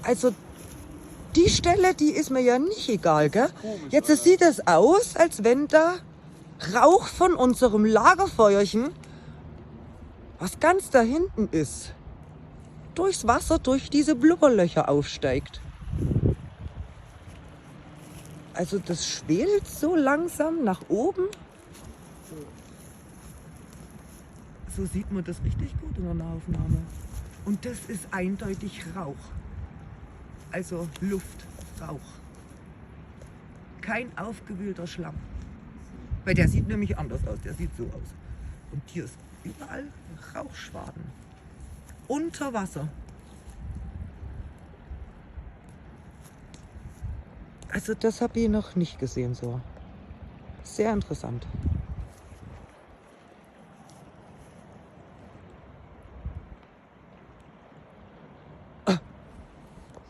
Also die Stelle, die ist mir ja nicht egal, gell? Komisch, Jetzt Alter. sieht es aus, als wenn da Rauch von unserem Lagerfeuerchen, was ganz da hinten ist, durchs Wasser, durch diese Blubberlöcher aufsteigt. Also das schwelt so langsam nach oben. So sieht man das richtig gut in der Nahaufnahme. Und das ist eindeutig Rauch. Also Luft, Rauch. Kein aufgewühlter Schlamm. Weil der sieht nämlich anders aus, der sieht so aus. Und hier ist überall Rauchschwaden. Unter Wasser. Also das habe ich noch nicht gesehen so. Sehr interessant.